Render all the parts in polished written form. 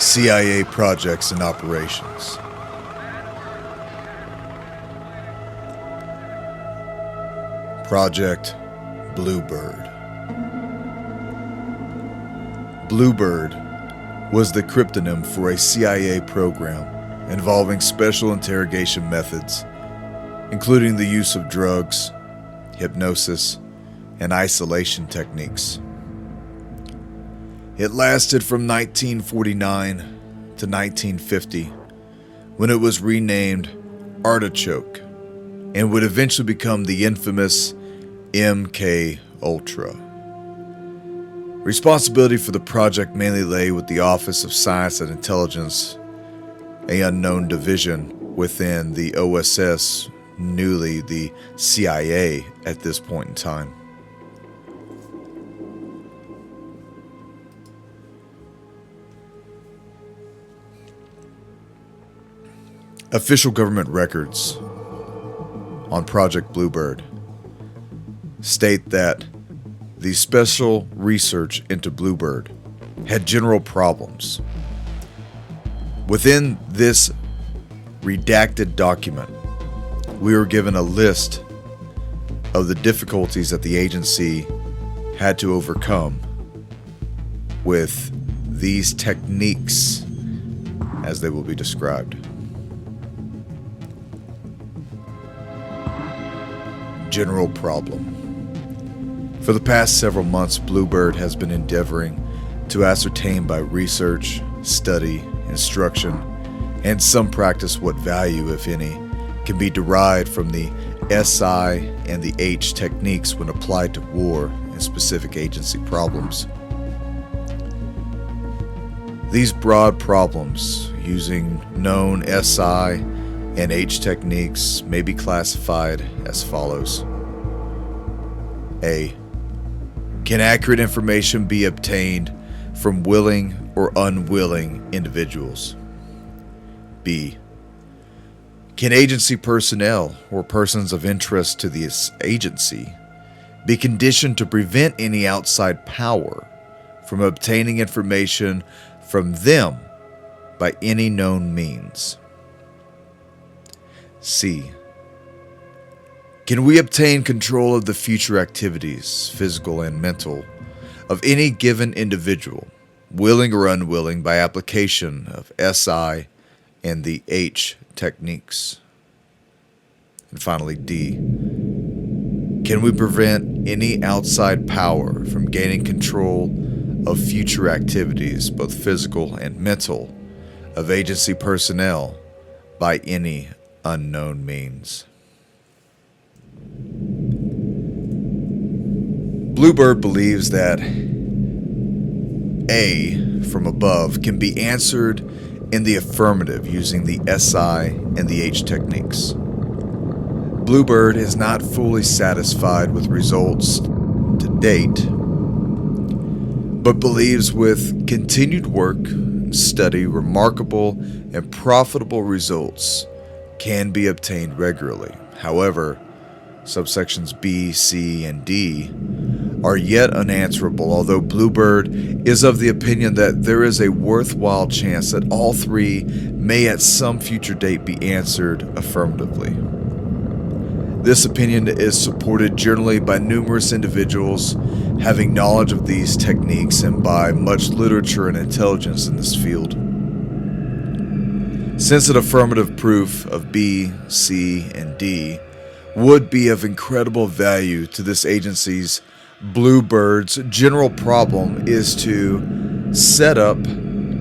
CIA projects and operations. Project Bluebird. Bluebird was the cryptonym for a CIA program involving special interrogation methods, including the use of drugs, hypnosis, and isolation techniques. It lasted from 1949 to 1950, when it was renamed Artichoke and would eventually become the infamous MK Ultra. Responsibility for the project mainly lay with the Office of Science and Intelligence, an unknown division within the OSS, newly the CIA at this point in time. Official government records on Project Bluebird state that the special research into Bluebird had general problems. Within this redacted document, we were given a list of the difficulties that the agency had to overcome with these techniques as they will be described. General problem. For the past several months, Bluebird has been endeavoring to ascertain by research, study, instruction, and some practice what value, if any, can be derived from the SI and the H techniques when applied to war and specific agency problems. These broad problems using known SI and H techniques may be classified as follows. A. Can accurate information be obtained from willing or unwilling individuals? B. Can agency personnel or persons of interest to this agency be conditioned to prevent any outside power from obtaining information from them by any known means? C. Can we obtain control of the future activities, physical and mental, of any given individual, willing or unwilling, by application of SI and the H techniques? And finally, D. Can we prevent any outside power from gaining control of future activities, both physical and mental, of agency personnel by any unknown means? Bluebird believes that A, from above, can be answered in the affirmative using the SI and the H techniques. Bluebird is not fully satisfied with results to date, but believes with continued work and study, remarkable and profitable results can be obtained regularly. However, subsections B, C, and D are yet unanswerable, although Bluebird is of the opinion that there is a worthwhile chance that all three may at some future date be answered affirmatively. This opinion is supported generally by numerous individuals having knowledge of these techniques and by much literature and intelligence in this field. Since an affirmative proof of B, C, and D would be of incredible value to this agency's, Bluebird's general problem is to set up,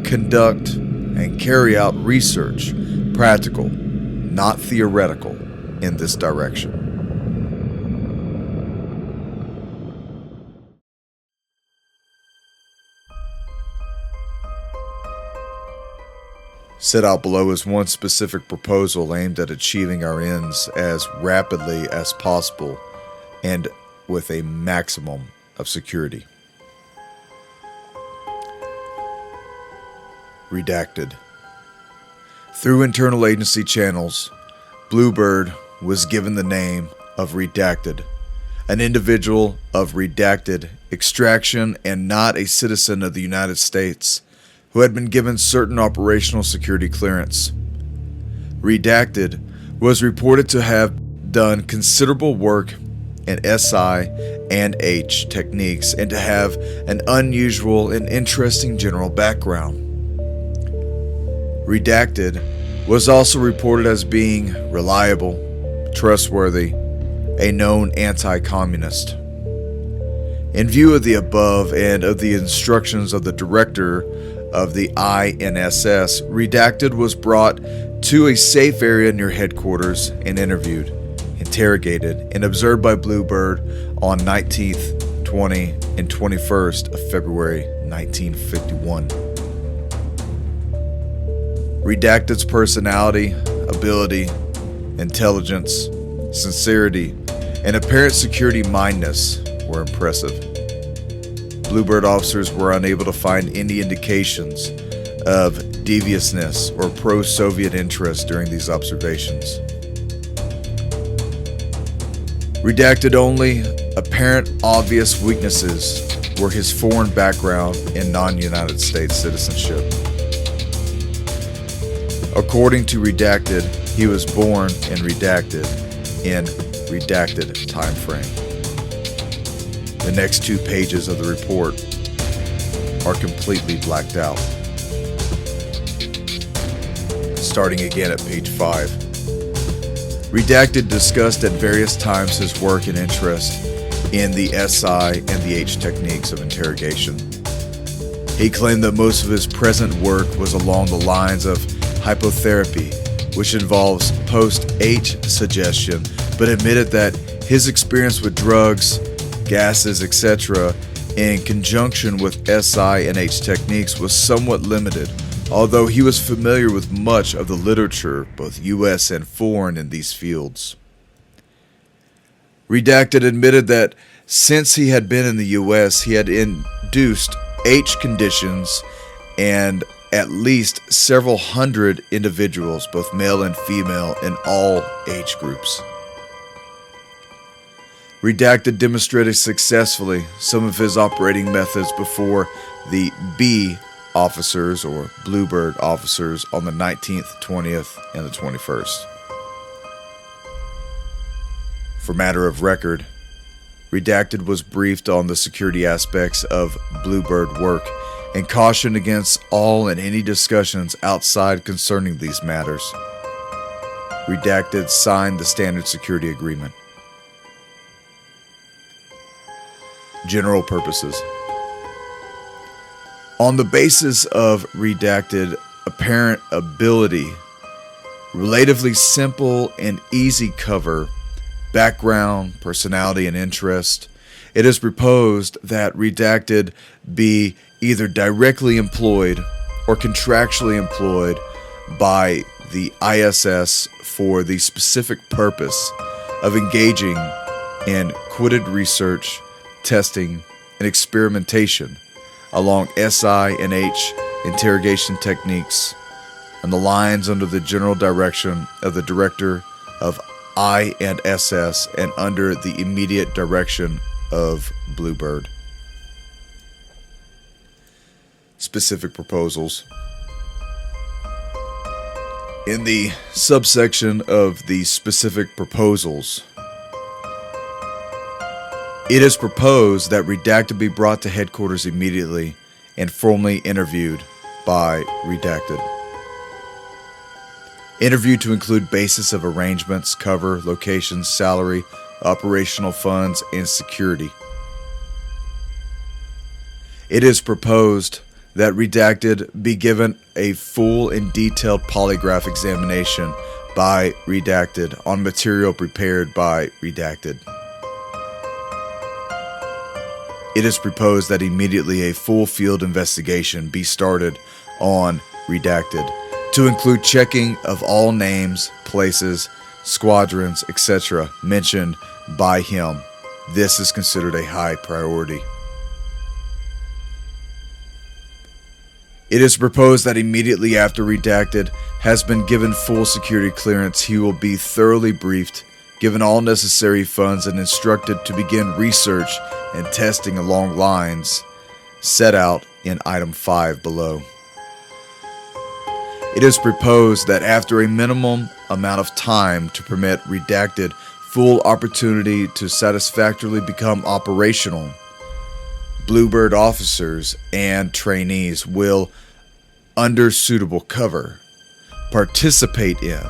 conduct, and carry out research, practical, not theoretical, in this direction. Set out below is one specific proposal aimed at achieving our ends as rapidly as possible and with a maximum of security. Redacted. Through internal agency channels, Bluebird was given the name of Redacted, an individual of redacted extraction and not a citizen of the United States, who had been given certain operational security clearance. Redacted was reported to have done considerable work in SI and H techniques and to have an unusual and interesting general background. Redacted was also reported as being reliable, trustworthy, a known anti-communist. In view of the above and of the instructions of the director of the INSS, Redacted was brought to a safe area near headquarters and interviewed, interrogated, and observed by Bluebird on 19th, 20th, and 21st of February 1951. Redacted's personality, ability, intelligence, sincerity, and apparent security-mindedness were impressive. Bluebird officers were unable to find any indications of deviousness or pro-Soviet interest during these observations. Redacted only apparent obvious weaknesses were his foreign background and non-United States citizenship. According to Redacted, he was born in Redacted in Redacted time frame. The next 2 pages of the report are completely blacked out. Starting again at page 5. Redacted discussed at various times his work and interest in the SI and the H techniques of interrogation. He claimed that most of his present work was along the lines of hypotherapy, which involves post-H suggestion, but admitted that his experience with drugs, gases, etc., in conjunction with SI and H techniques was somewhat limited, although he was familiar with much of the literature, both US and foreign, in these fields. Redacted admitted that since he had been in the US, he had induced H conditions and at least several hundred individuals, both male and female, in all age groups. Redacted demonstrated successfully some of his operating methods before the B officers, or Bluebird officers, on the 19th, 20th, and the 21st. For matter of record, Redacted was briefed on the security aspects of Bluebird work and cautioned against all and any discussions outside concerning these matters. Redacted signed the standard security agreement. General purposes. On the basis of Redacted apparent ability, relatively simple and easy cover, background, personality, and interest, it is proposed that Redacted be either directly employed or contractually employed by the ISS for the specific purpose of engaging in quitted research, testing, and experimentation along SI and H interrogation techniques and the lines under the general direction of the director of INSS and under the immediate direction of Bluebird. Specific proposals. In the subsection of the specific proposals, it is proposed that Redacted be brought to headquarters immediately and formally interviewed by Redacted. Interview to include basis of arrangements, cover, location, salary, operational funds, and security. It is proposed that Redacted be given a full and detailed polygraph examination by Redacted on material prepared by Redacted. It is proposed that immediately a full field investigation be started on Redacted to include checking of all names, places, squadrons, etc. mentioned by him. This is considered a high priority. It is proposed that immediately after Redacted has been given full security clearance, he will be thoroughly briefed, given all necessary funds, and instructed to begin research and testing along lines set out in item 5 below. It is proposed that after a minimum amount of time to permit redacted full opportunity to satisfactorily become operational, Bluebird officers and trainees will, under suitable cover, participate in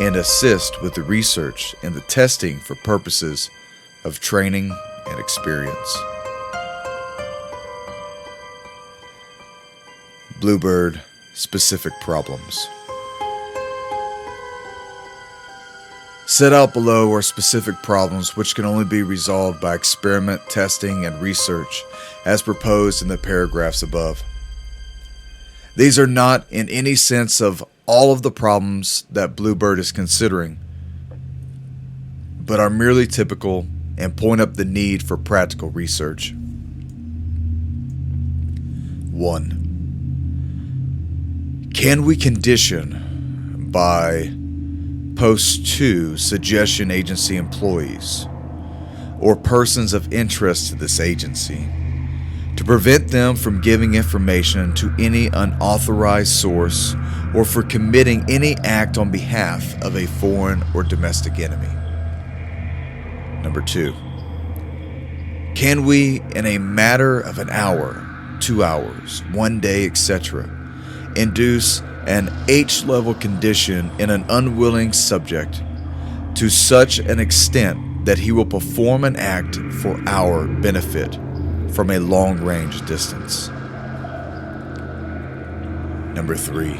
and assist with the research and the testing for purposes of training and experience. Bluebird specific problems. Set out below are specific problems which can only be resolved by experiment, testing, and research as proposed in the paragraphs above. These are not in any sense of all of the problems that Bluebird is considering, but are merely typical and point up the need for practical research. 1. Can we condition by Post 2 suggestion agency employees or persons of interest to this agency to prevent them from giving information to any unauthorized source or for committing any act on behalf of a foreign or domestic enemy? 2. Can we, in a matter of an hour, 2 hours, 1 day, etc., induce an H-level condition in an unwilling subject to such an extent that he will perform an act for our benefit from a long-range distance? 3.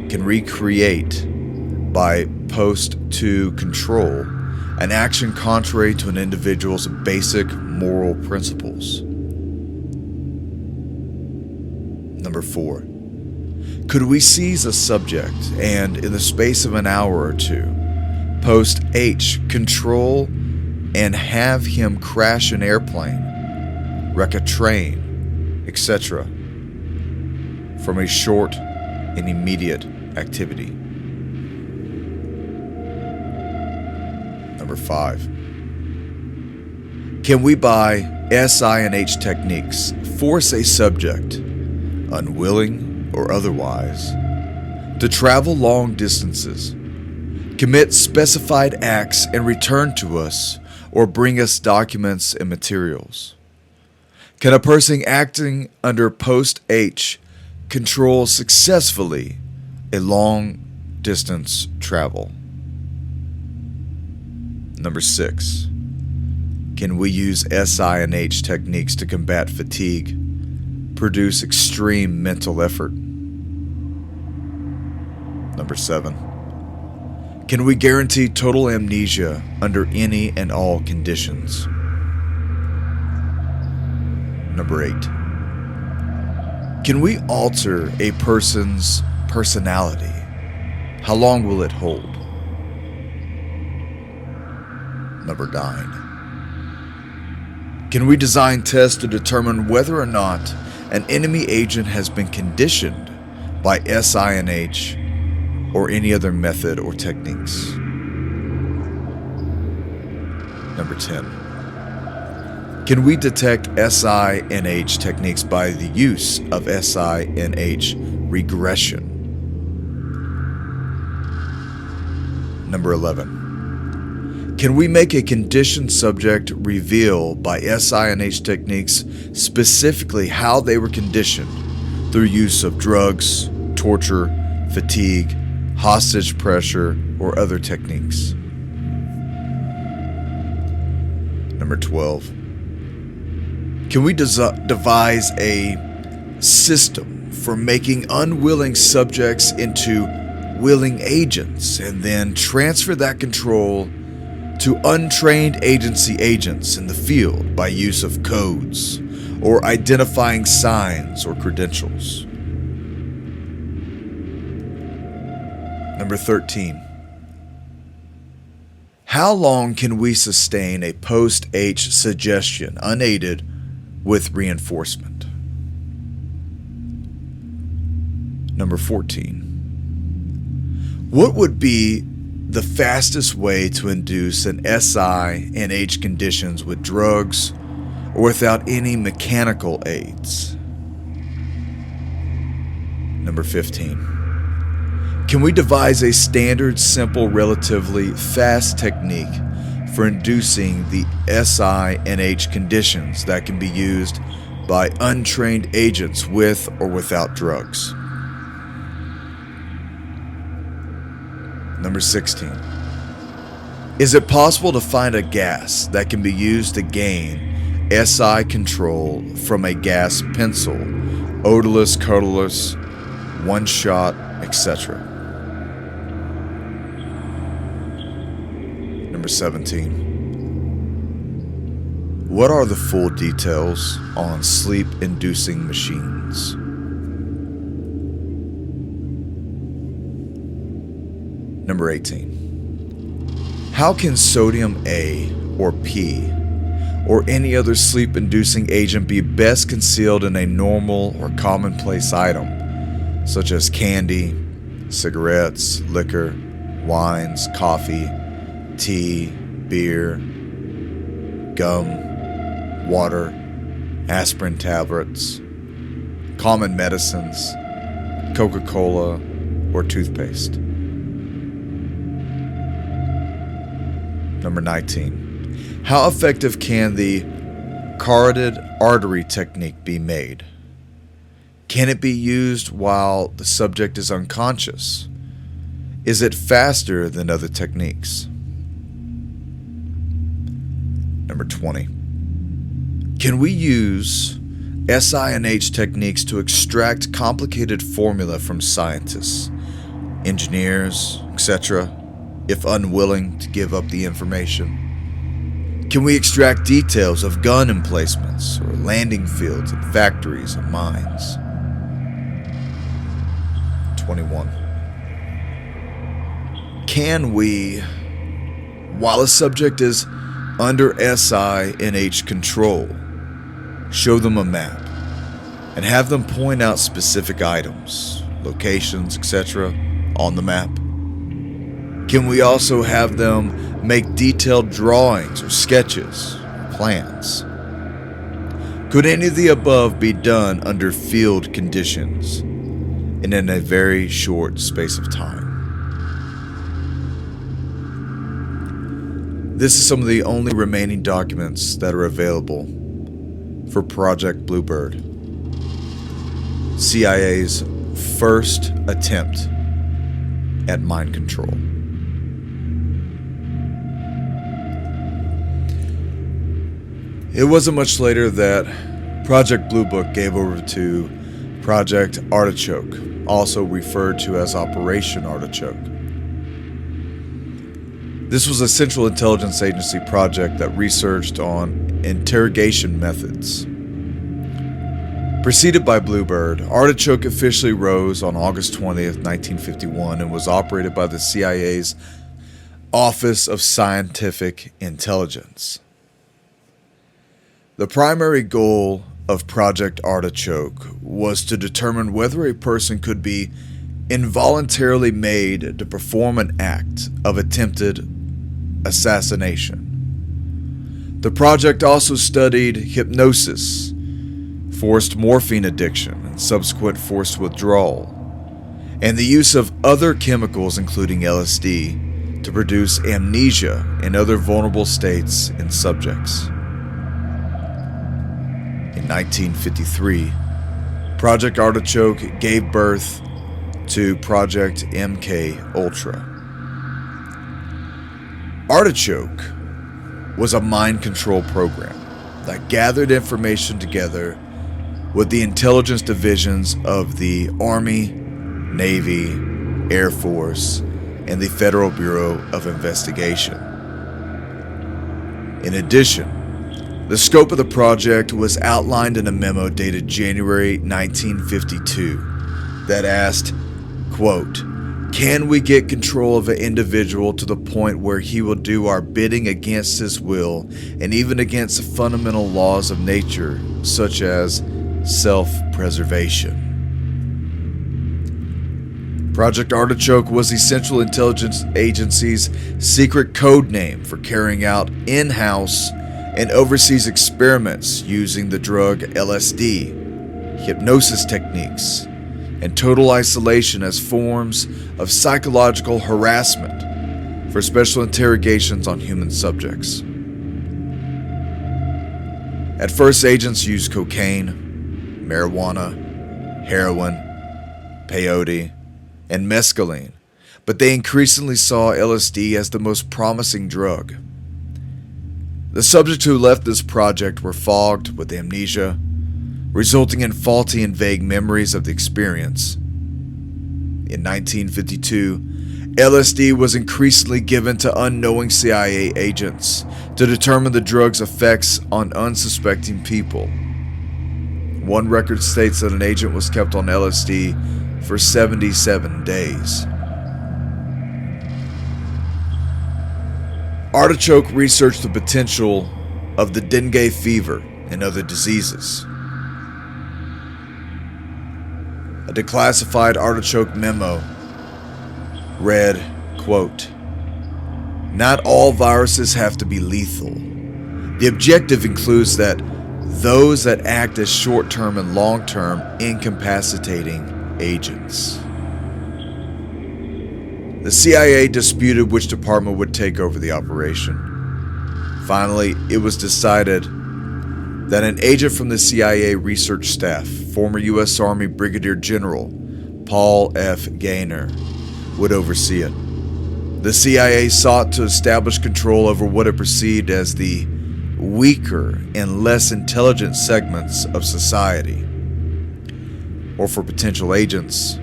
Can we create, by Post 2 control, an action contrary to an individual's basic moral principles? 4. Could we seize a subject and, in the space of an hour or two, Post H control and have him crash an airplane, wreck a train, etc., from a short and immediate activity? 5. Can we, by SI and H techniques, force a subject, unwilling or otherwise, to travel long distances, commit specified acts, and return to us or bring us documents and materials? Can a person acting under Post H control successfully a long distance travel? 6. Can we use SI and H techniques to combat fatigue, produce extreme mental effort? 7. Can we guarantee total amnesia under any and all conditions? 8. Can we alter a person's personality? How long will it hold? 9. Can we design tests to determine whether or not an enemy agent has been conditioned by SI and H or any other method or techniques? 10. Can we detect SI and H techniques by the use of SI and H regression? 11. Can we make a conditioned subject reveal by SI and H techniques specifically how they were conditioned through use of drugs, torture, fatigue, hostage pressure, or other techniques? 12. Can we devise a system for making unwilling subjects into willing agents and then transfer that control to untrained agency agents in the field by use of codes or identifying signs or credentials? 13. How long can we sustain a post-H suggestion unaided with reinforcement? 14. What would be the fastest way to induce an SI and H conditions with drugs or without any mechanical aids? Number 15. Can we devise a standard, simple, relatively fast technique for inducing the SI&H conditions that can be used by untrained agents with or without drugs? Number 16. Is it possible to find a gas that can be used to gain SI control from a gas pencil, odorless, colorless, one shot, etc.? Number 17. What are the full details on sleep-inducing machines? Number 18. How can sodium A or P or any other sleep-inducing agent be best concealed in a normal or commonplace item, such as candy, cigarettes, liquor, wines, coffee, tea, beer, gum, water, aspirin tablets, common medicines, Coca-Cola, or toothpaste? Number 19. How effective can the carotid artery technique be made? Can it be used while the subject is unconscious? Is it faster than other techniques? Number 20. Can we use SI&H techniques to extract complicated formula from scientists, engineers, etc., if unwilling to give up the information? Can we extract details of gun emplacements or landing fields and factories and mines? 21. Can we, while a subject is under SI&H control, show them a map and have them point out specific items, locations, etc. on the map? Can we also have them make detailed drawings or sketches, plans? Could any of the above be done under field conditions and in a very short space of time? This is some of the only remaining documents that are available for Project Bluebird, CIA's first attempt at mind control. It wasn't much later that Project Blue Book gave over to Project Artichoke, also referred to as Operation Artichoke. This was a Central Intelligence Agency project that researched on interrogation methods. Preceded by Bluebird, Artichoke officially rose on August 20th, 1951 and was operated by the CIA's Office of Scientific Intelligence. The primary goal of Project Artichoke was to determine whether a person could be involuntarily made to perform an act of attempted assassination. The project also studied hypnosis, forced morphine addiction and subsequent forced withdrawal, and the use of other chemicals including LSD to produce amnesia and other vulnerable states in subjects. In 1953, Project Artichoke gave birth to Project MK Ultra. Artichoke was a mind control program that gathered information together with the intelligence divisions of the Army, Navy, Air Force, and the Federal Bureau of Investigation. In addition, the scope of the project was outlined in a memo dated January 1952 that asked, quote, "Can we get control of an individual to the point where he will do our bidding against his will and even against the fundamental laws of nature, such as self-preservation?" Project Artichoke was the Central Intelligence Agency's secret code name for carrying out in-house and overseas experiments using the drug LSD, hypnosis techniques, and total isolation as forms of psychological harassment for special interrogations on human subjects. At first, agents used cocaine, marijuana, heroin, peyote, and mescaline, but they increasingly saw LSD as the most promising drug. The subjects who left this project were fogged with amnesia, resulting in faulty and vague memories of the experience. In 1952, LSD was increasingly given to unknowing CIA agents to determine the drug's effects on unsuspecting people. One record states that an agent was kept on LSD for 77 days. Artichoke researched the potential of the dengue fever and other diseases. A declassified Artichoke memo read, quote, "Not all viruses have to be lethal. The objective includes that those that act as short-term and long-term incapacitating agents." The CIA disputed which department would take over the operation. Finally, it was decided that an agent from the CIA research staff, former U.S. Army Brigadier General Paul F. Gaynor, would oversee it. The CIA sought to establish control over what it perceived as the weaker and less intelligent segments of society, or for potential agents,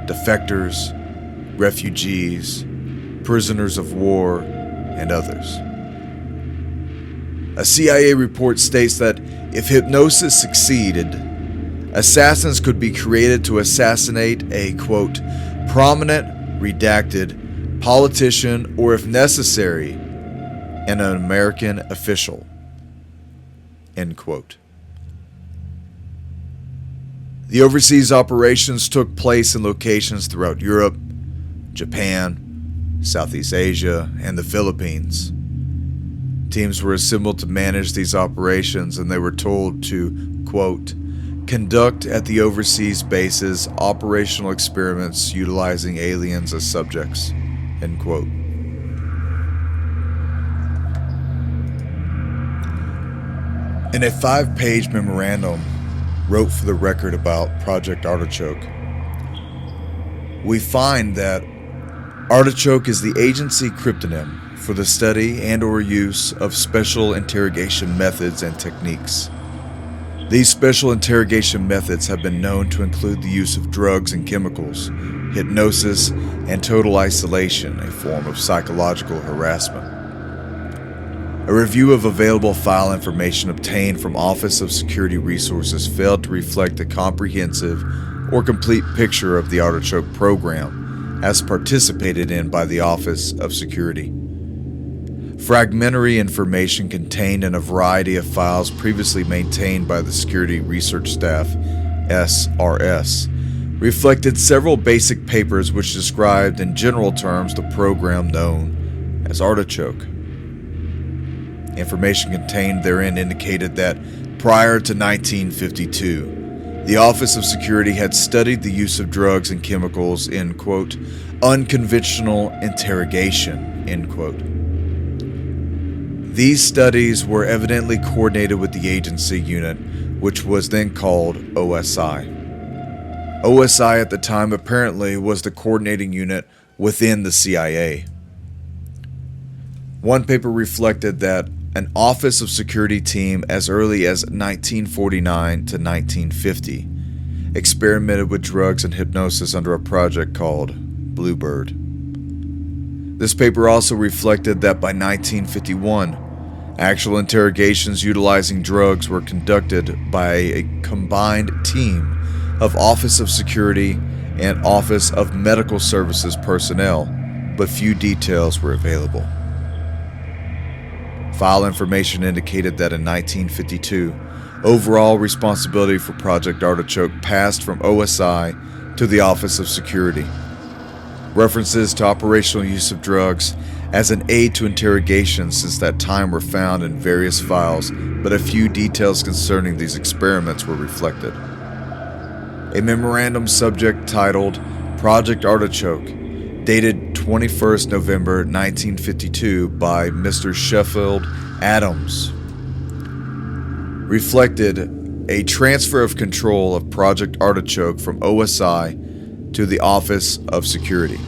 defectors, refugees, prisoners of war, and others. A CIA report states that if hypnosis succeeded, assassins could be created to assassinate a, quote, prominent, redacted, politician, or if necessary, an American official, end quote. The overseas operations took place in locations throughout Europe, Japan, Southeast Asia, and the Philippines. Teams were assembled to manage these operations, and they were told to, quote, conduct at the overseas bases operational experiments utilizing aliens as subjects, end quote. In a 5-page memorandum wrote for the record about Project Artichoke, we find that Artichoke is the agency cryptonym for the study and/or use of special interrogation methods and techniques. These special interrogation methods have been known to include the use of drugs and chemicals, hypnosis, and total isolation, a form of psychological harassment. A review of available file information obtained from Office of Security Resources failed to reflect a comprehensive or complete picture of the Artichoke program as participated in by the Office of Security. Fragmentary information contained in a variety of files previously maintained by the Security Research Staff, SRS, reflected several basic papers which described in general terms the program known as Artichoke. Information contained therein indicated that prior to 1952, the Office of Security had studied the use of drugs and chemicals in, quote, unconventional interrogation, end quote. These studies were evidently coordinated with the agency unit, which was then called OSI. OSI at the time apparently was the coordinating unit within the CIA. One paper reflected that an Office of Security team as early as 1949 to 1950 experimented with drugs and hypnosis under a project called Bluebird. This paper also reflected that by 1951, actual interrogations utilizing drugs were conducted by a combined team of Office of Security and Office of Medical Services personnel, but few details were available. File information indicated that in 1952, overall responsibility for Project Artichoke passed from OSI to the Office of Security. References to operational use of drugs as an aid to interrogation since that time were found in various files, but a few details concerning these experiments were reflected. A memorandum subject titled Project Artichoke, dated 21st November 1952 by Mr. Sheffield Adams, reflected a transfer of control of Project Artichoke from OSI to the Office of Security.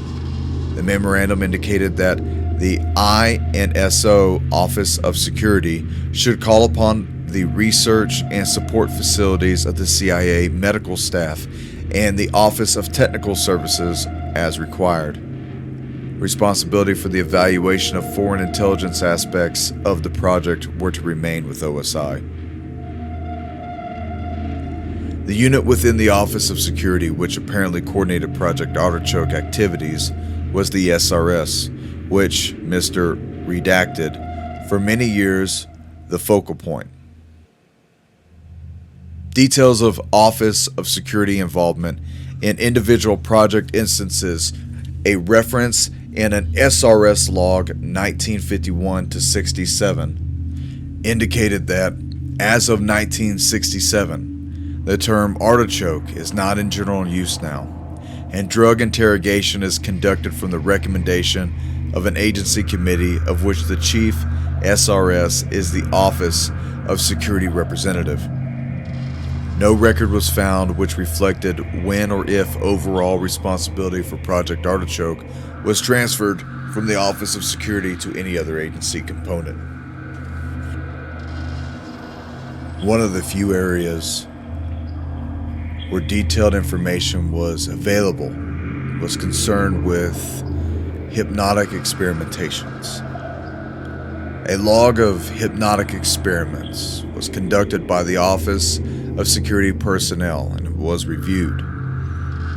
The memorandum indicated that the INSO Office of Security should call upon the research and support facilities of the CIA medical staff and the Office of Technical Services as required. Responsibility for the evaluation of foreign intelligence aspects of the project were to remain with OSI. The unit within the Office of Security which apparently coordinated Project Artichoke activities was the SRS, which Mr. Redacted, for many years, the focal point. Details of Office of Security involvement in individual project instances, a reference in an SRS log 1951-67, indicated that, as of 1967, the term artichoke is not in general use now, and drug interrogation is conducted from the recommendation of an agency committee of which the chief SRS is the Office of Security Representative. No record was found which reflected when or if overall responsibility for Project Artichoke was transferred from the Office of Security to any other agency component. One of the few areas where detailed information was available was concerned with hypnotic experimentations. A log of hypnotic experiments was conducted by the Office of Security personnel and was reviewed.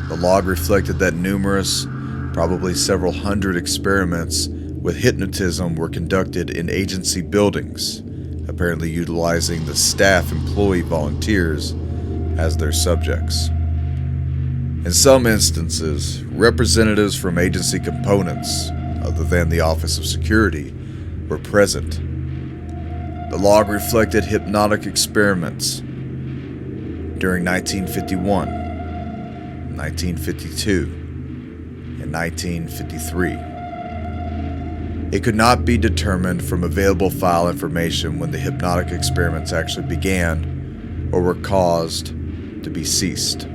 The log reflected that numerous, probably several hundred experiments with hypnotism were conducted in agency buildings, apparently utilizing the staff employee volunteers as their subjects. In some instances, representatives from agency components, other than the Office of Security, were present. The log reflected hypnotic experiments during 1951, 1952, and 1953. It could not be determined from available file information when the hypnotic experiments actually began or were caused to be ceased.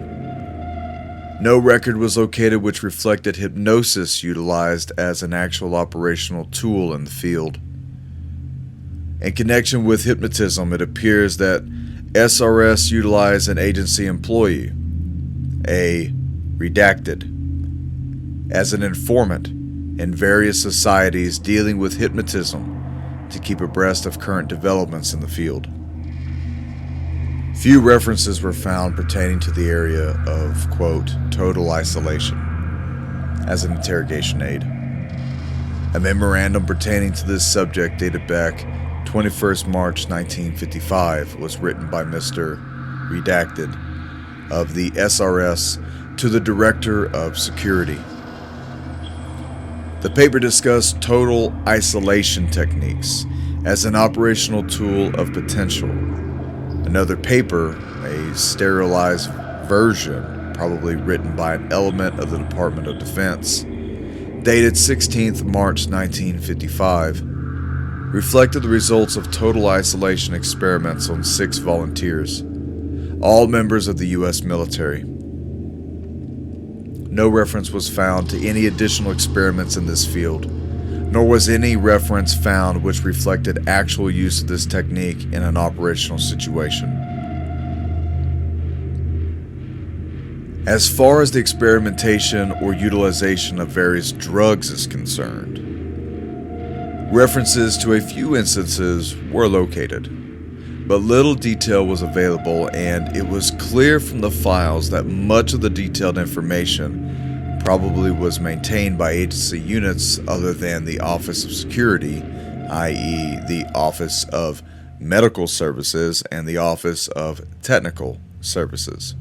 No record was located which reflected hypnosis utilized as an actual operational tool in the field. In connection with hypnotism, it appears that SRS utilized an agency employee, a redacted, as an informant in various societies dealing with hypnotism to keep abreast of current developments in the field. Few references were found pertaining to the area of, quote, total isolation as an interrogation aid. A memorandum pertaining to this subject dated back 21st March 1955 was written by Mr. Redacted of the SRS to the Director of Security. The paper discussed total isolation techniques as an operational tool of potential. Another paper, a sterilized version, probably written by an element of the Department of Defense, dated 16th March 1955, reflected the results of total isolation experiments on 6 volunteers, all members of the U.S. military. No reference was found to any additional experiments in this field, nor was any reference found which reflected actual use of this technique in an operational situation. As far as the experimentation or utilization of various drugs is concerned, references to a few instances were located, but little detail was available, and it was clear from the files that much of the detailed information probably was maintained by agency units other than the Office of Security, i.e. the Office of Medical Services and the Office of Technical Services.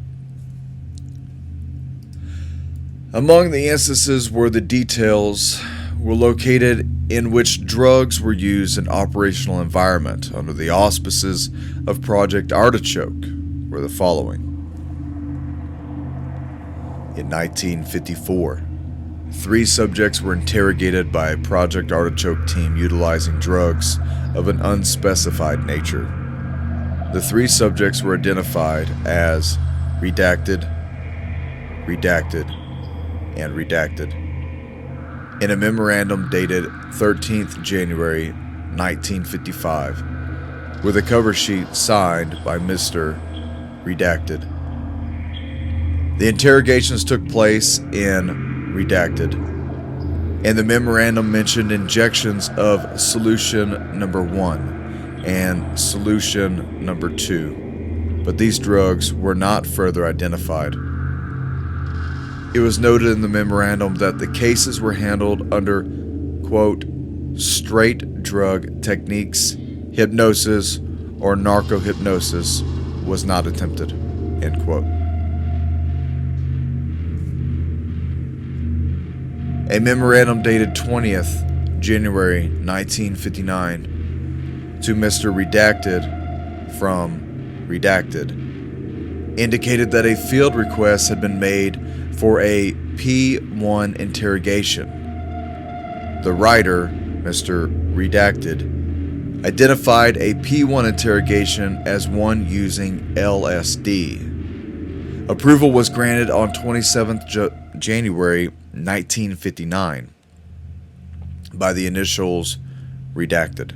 Among the instances where the details were located in which drugs were used in operational environment under the auspices of Project Artichoke were the following. In 1954, 3 subjects were interrogated by a Project Artichoke team utilizing drugs of an unspecified nature. The 3 subjects were identified as redacted, redacted, and redacted in a memorandum dated 13th January 1955, with a cover sheet signed by Mr. Redacted. The interrogations took place in redacted, and the memorandum mentioned injections of solution number 1 and solution number 2, but these drugs were not further identified. It was noted in the memorandum that the cases were handled under, quote, straight drug techniques, hypnosis, or narco-hypnosis was not attempted, end quote. A memorandum dated 20th January 1959 to Mr. Redacted from Redacted indicated that a field request had been made for a P1 interrogation. The writer, Mr. Redacted, identified a P1 interrogation as one using LSD. Approval was granted on 27th January 1959 by the initials Redacted.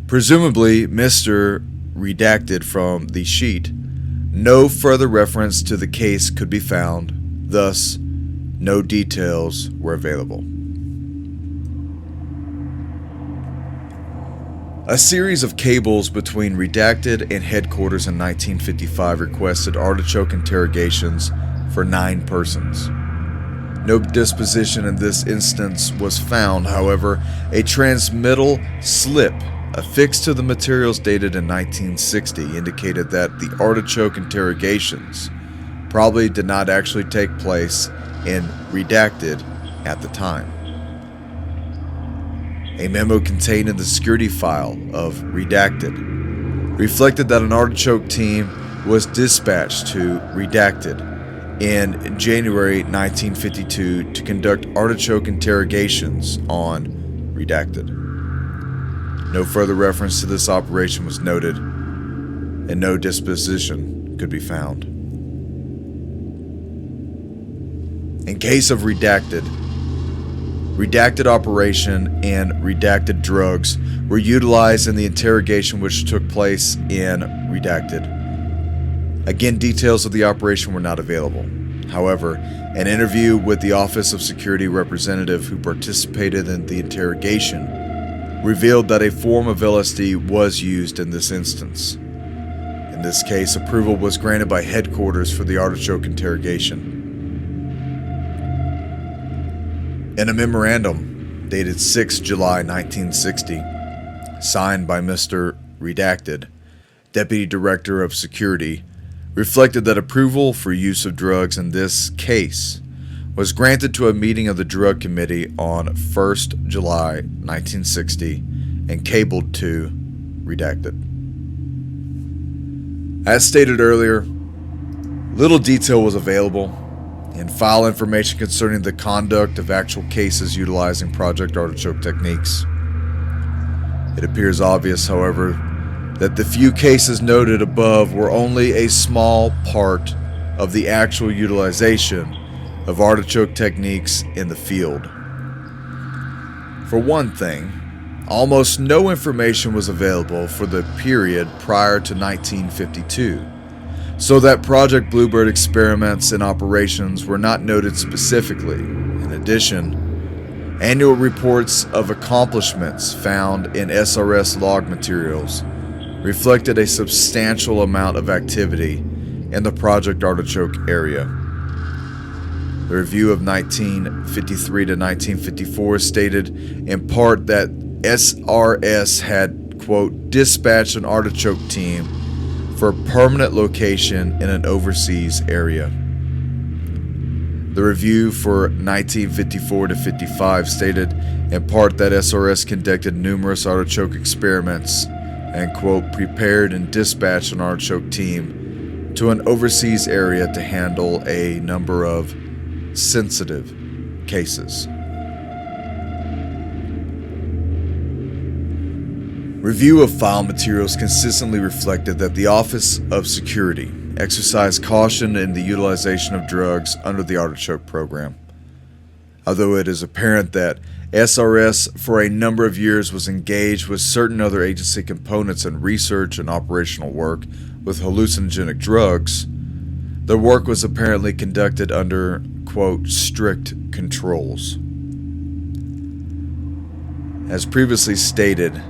Presumably, Mr. Redacted from the sheet, no further reference to the case could be found, thus, no details were available. A series of cables between Redacted and headquarters in 1955 requested artichoke interrogations for 9 persons. No disposition in this instance was found, however, a transmittal slip affixed to the materials dated in 1960 indicated that the artichoke interrogations probably did not actually take place in Redacted at the time. A memo contained in the security file of Redacted reflected that an artichoke team was dispatched to Redacted in January 1952 to conduct artichoke interrogations on Redacted. No further reference to this operation was noted, and no disposition could be found. In case of Redacted, redacted operation and redacted drugs were utilized in the interrogation which took place in Redacted. Again, details of the operation were not available. However, an interview with the Office of Security representative who participated in the interrogation revealed that a form of LSD was used in this instance. In this case, approval was granted by headquarters for the artichoke interrogation. In a memorandum dated 6 July 1960, signed by Mr. Redacted, Deputy Director of Security, reflected that approval for use of drugs in this case was granted to a meeting of the Drug Committee on 1st July 1960 and cabled to Redacted. As stated earlier, little detail was available, and file information concerning the conduct of actual cases utilizing Project Artichoke techniques. It appears obvious, however, that the few cases noted above were only a small part of the actual utilization of artichoke techniques in the field. For one thing, almost no information was available for the period prior to 1952, so that Project Bluebird experiments and operations were not noted specifically. In addition, annual reports of accomplishments found in SRS log materials reflected a substantial amount of activity in the Project Artichoke area. The review of 1953 to 1954 stated in part that SRS had, quote, dispatched an artichoke team for permanent location in an overseas area. The review for 1954 to 55 stated in part that SRS conducted numerous artichoke experiments and, quote, prepared and dispatched an artichoke team to an overseas area to handle a number of sensitive cases. Review of file materials consistently reflected that the Office of Security exercised caution in the utilization of drugs under the Artichoke program. Although it is apparent that SRS for a number of years was engaged with certain other agency components in research and operational work with hallucinogenic drugs, the work was apparently conducted under, quote, strict controls. As previously stated,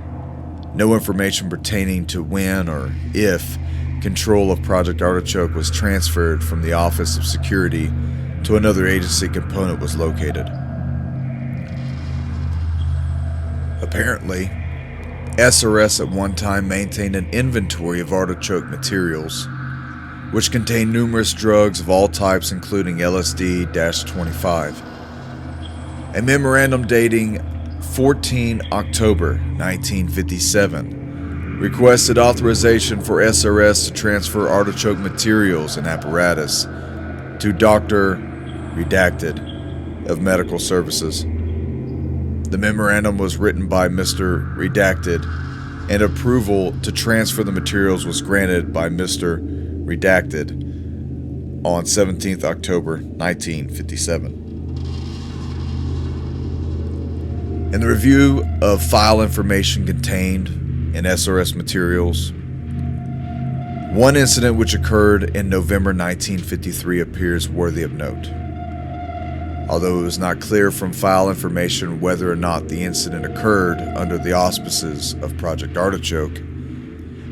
no information pertaining to when or if control of Project Artichoke was transferred from the Office of Security to another agency component was located. Apparently, SRS at one time maintained an inventory of Artichoke materials, which contained numerous drugs of all types including LSD-25. A memorandum dating 14 October 1957 requested authorization for SRS to transfer Artichoke materials and apparatus to Dr. Redacted of Medical Services. The memorandum was written by Mr. Redacted, and approval to transfer the materials was granted by Mr. Redacted on 17 October 1957. In the review of file information contained in SRS materials, one incident which occurred in November 1953 appears worthy of note. Although it was not clear from file information whether or not the incident occurred under the auspices of Project Artichoke,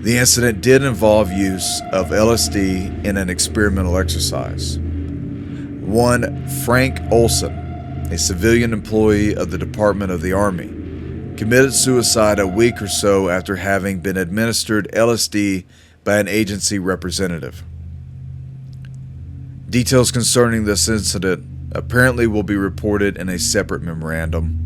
the incident did involve use of LSD in an experimental exercise. One Frank Olson, a civilian employee of the Department of the Army, committed suicide a week or so after having been administered LSD by an agency representative. Details concerning this incident apparently will be reported in a separate memorandum,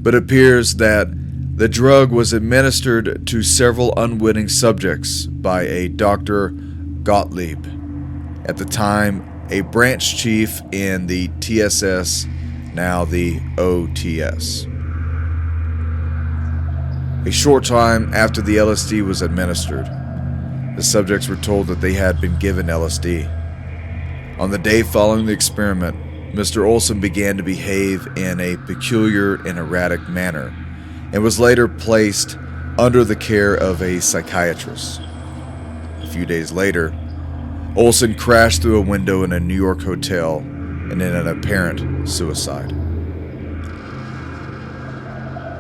but it appears that the drug was administered to several unwitting subjects by a Dr. Gottlieb, at the time a branch chief in the TSS, now the OTS. A short time after the LSD was administered, the subjects were told that they had been given LSD. On the day following the experiment, Mr. Olson began to behave in a peculiar and erratic manner and was later placed under the care of a psychiatrist. A few days later, Olson crashed through a window in a New York hotel and in an apparent suicide.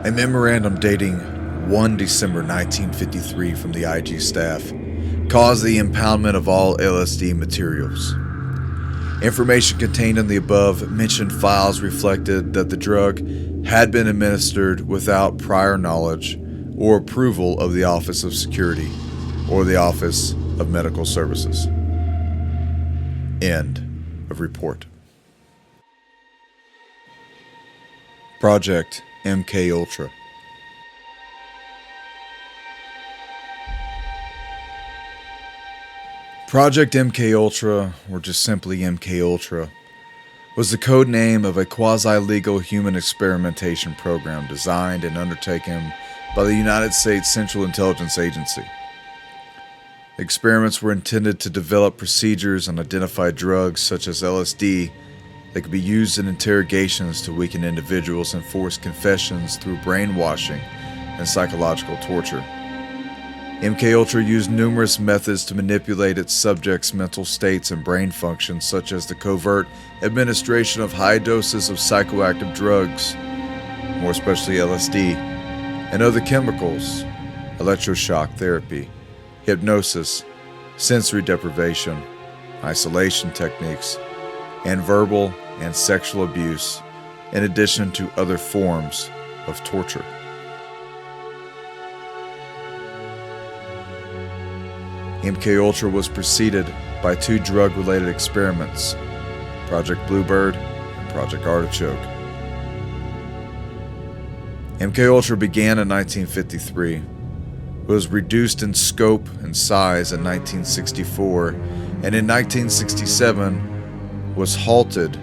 A memorandum dating 1 December 1953 from the IG staff caused the impoundment of all LSD materials. Information contained in the above mentioned files reflected that the drug had been administered without prior knowledge or approval of the Office of Security or the Office of Medical Services. End of report. Project MKUltra. Project MKUltra, or just simply MKUltra, was the code name of a quasi-legal human experimentation program designed and undertaken by the United States Central Intelligence Agency. The experiments were intended to develop procedures and identify drugs such as LSD that could be used in interrogations to weaken individuals and force confessions through brainwashing and psychological torture. MKUltra used numerous methods to manipulate its subjects' mental states and brain functions, such as the covert administration of high doses of psychoactive drugs, more especially LSD, and other chemicals, electroshock therapy, hypnosis, sensory deprivation, isolation techniques, and verbal and sexual abuse, in addition to other forms of torture. MKUltra was preceded by two drug-related experiments, Project Bluebird and Project Artichoke. MKUltra began in 1953 was reduced in scope and size in 1964, and in 1967 was halted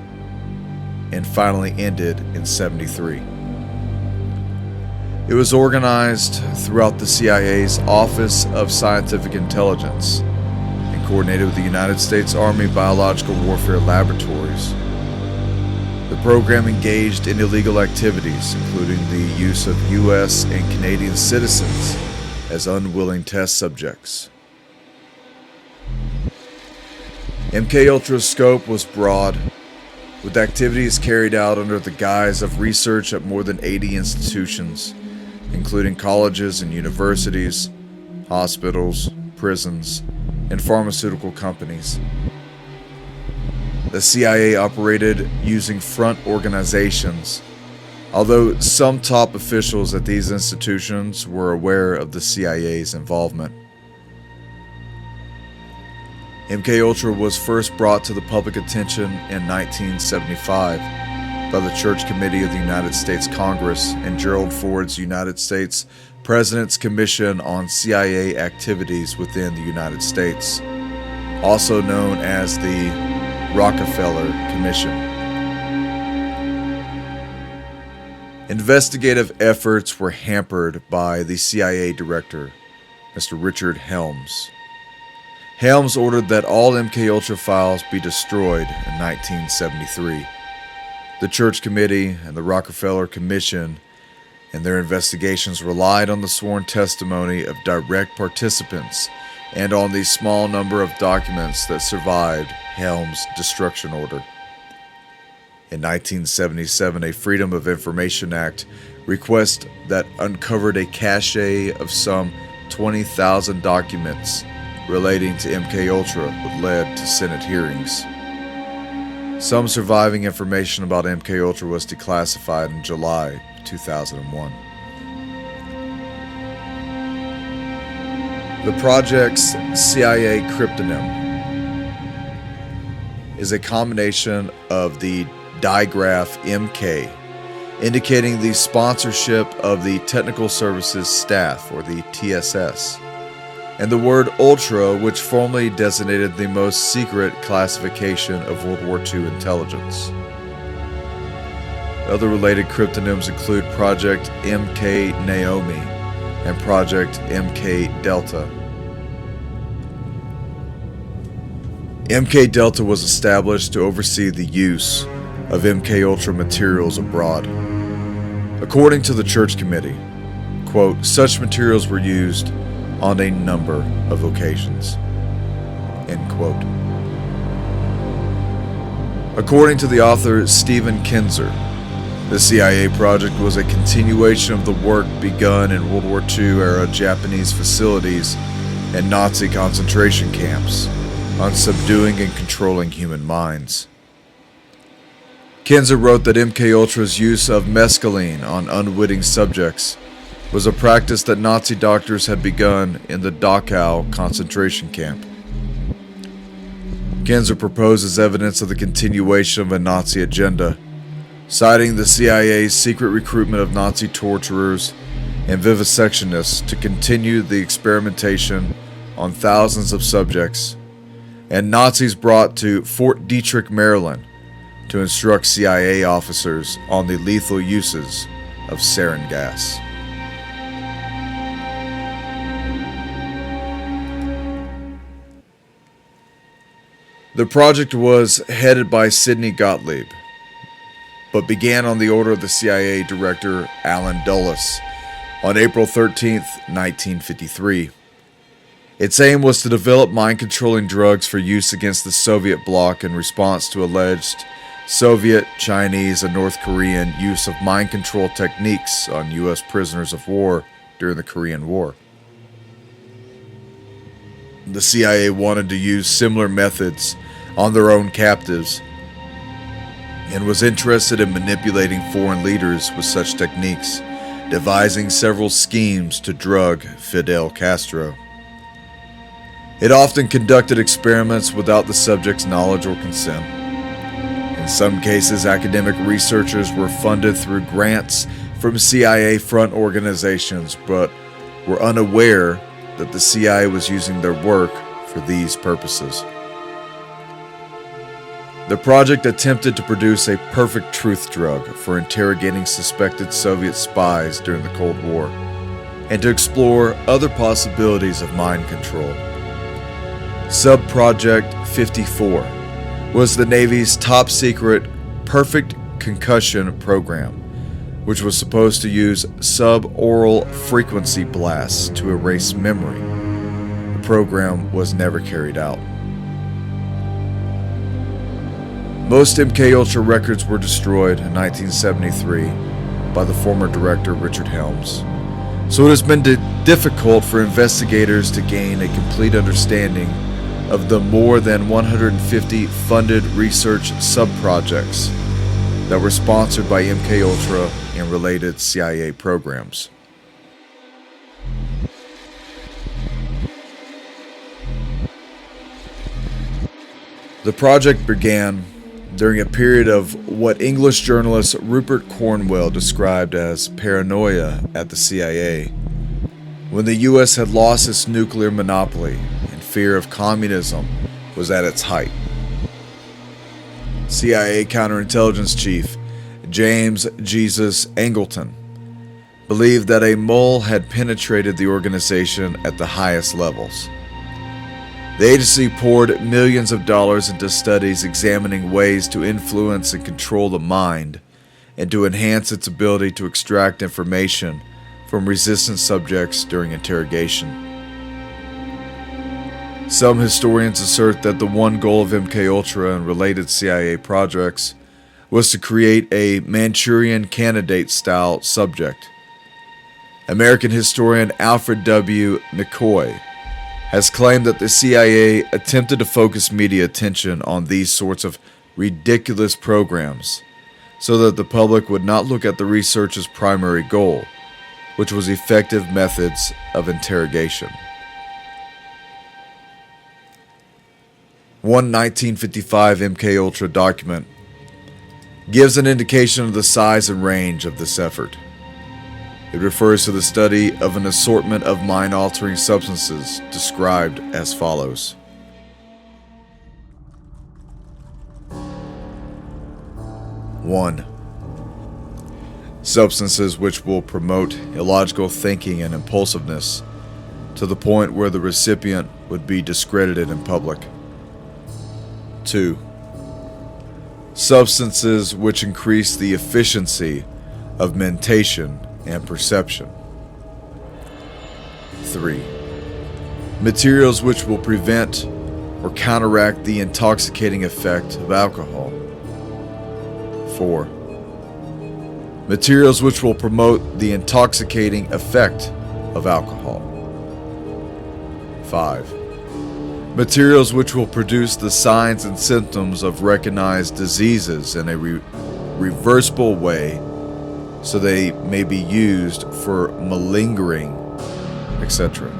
and finally ended in 73. It was organized throughout the CIA's Office of Scientific Intelligence and coordinated with the United States Army Biological Warfare Laboratories. The program engaged in illegal activities, including the use of U.S. and Canadian citizens as unwilling test subjects. MKUltra's scope was broad, with activities carried out under the guise of research at more than 80 institutions, including colleges and universities, hospitals, prisons, and pharmaceutical companies. The CIA operated using front organizations, although some top officials at these institutions were aware of the CIA's involvement. MKUltra was first brought to the public attention in 1975 by the Church Committee of the United States Congress and Gerald Ford's United States President's Commission on CIA Activities within the United States, also known as the Rockefeller Commission. Investigative efforts were hampered by the CIA director, Mr. Richard Helms. Helms ordered that all MKUltra files be destroyed in 1973. The Church Committee and the Rockefeller Commission in their investigations relied on the sworn testimony of direct participants and on the small number of documents that survived Helms' destruction order. In 1977, a Freedom of Information Act request that uncovered a cache of some 20,000 documents relating to MKUltra led to Senate hearings. Some surviving information about MKUltra was declassified in July 2001. The project's CIA cryptonym is a combination of the digraph MK, indicating the sponsorship of the Technical Services Staff, or the TSS, and the word Ultra, which formerly designated the most secret classification of World War II intelligence. Other related cryptonyms include Project MK Naomi and Project MK Delta. MK Delta was established to oversee the use of MKUltra materials abroad. According to the Church Committee, quote, such materials were used on a number of occasions, end quote. According to the author Stephen Kinzer, the CIA project was a continuation of the work begun in World War II-era Japanese facilities and Nazi concentration camps on subduing and controlling human minds. Kinzer wrote that MKUltra's use of mescaline on unwitting subjects was a practice that Nazi doctors had begun in the Dachau concentration camp. Kinzer proposes evidence of the continuation of a Nazi agenda, citing the CIA's secret recruitment of Nazi torturers and vivisectionists to continue the experimentation on thousands of subjects, and Nazis brought to Fort Detrick, Maryland, to instruct CIA officers on the lethal uses of sarin gas. The project was headed by Sidney Gottlieb, but began on the order of the CIA Director Allen Dulles on April 13, 1953. Its aim was to develop mind-controlling drugs for use against the Soviet bloc in response to alleged Soviet, Chinese, and North Korean use of mind control techniques on U.S. prisoners of war during the Korean War. The CIA wanted to use similar methods on their own captives and was interested in manipulating foreign leaders with such techniques, devising several schemes to drug Fidel Castro. It often conducted experiments without the subject's knowledge or consent. In some cases, academic researchers were funded through grants from CIA front organizations, but were unaware that the CIA was using their work for these purposes. The project attempted to produce a perfect truth drug for interrogating suspected Soviet spies during the Cold War, and to explore other possibilities of mind control. Sub-Project 54 was the Navy's top-secret perfect concussion program, which was supposed to use suboral frequency blasts to erase memory. The program was never carried out. Most MKUltra records were destroyed in 1973 by the former director Richard Helms, so it has been difficult for investigators to gain a complete understanding of the more than 150 funded research sub-projects that were sponsored by MKUltra and related CIA programs. The project began during a period of what English journalist Rupert Cornwell described as paranoia at the CIA, when the US had lost its nuclear monopoly and fear of communism was at its height. CIA counterintelligence chief James Jesus Angleton believed that a mole had penetrated the organization at the highest levels. The agency poured millions of dollars into studies examining ways to influence and control the mind and to enhance its ability to extract information from resistant subjects during interrogation. Some historians assert that the one goal of MKUltra and related CIA projects was to create a Manchurian Candidate-style subject. American historian Alfred W. McCoy has claimed that the CIA attempted to focus media attention on these sorts of ridiculous programs so that the public would not look at the research's primary goal, which was effective methods of interrogation. One 1955 MKUltra document gives an indication of the size and range of this effort. It refers to the study of an assortment of mind-altering substances described as follows. One, substances which will promote illogical thinking and impulsiveness to the point where the recipient would be discredited in public. 2. Substances which increase the efficiency of mentation and perception. 3. Materials which will prevent or counteract the intoxicating effect of alcohol. 4. Materials which will promote the intoxicating effect of alcohol. 5. Materials which will produce the signs and symptoms of recognized diseases in a reversible way so they may be used for malingering, etc.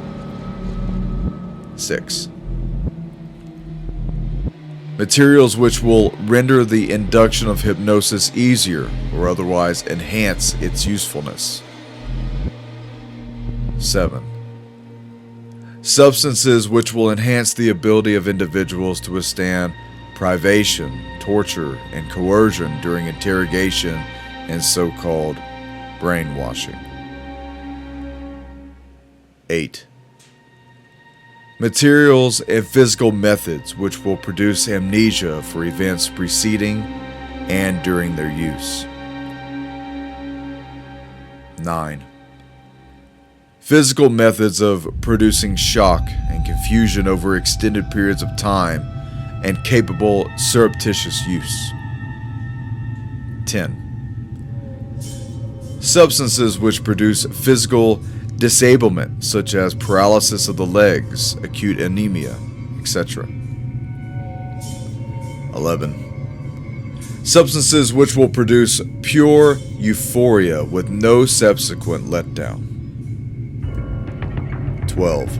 6. Materials which will render the induction of hypnosis easier or otherwise enhance its usefulness. 7. Substances which will enhance the ability of individuals to withstand privation, torture, and coercion during interrogation and so-called brainwashing. 8. Materials and physical methods which will produce amnesia for events preceding and during their use. 9. Physical methods of producing shock and confusion over extended periods of time and capable surreptitious use. 10. Substances which produce physical disablement, such as paralysis of the legs, acute anemia, etc. 11. Substances which will produce pure euphoria with no subsequent letdown. 12.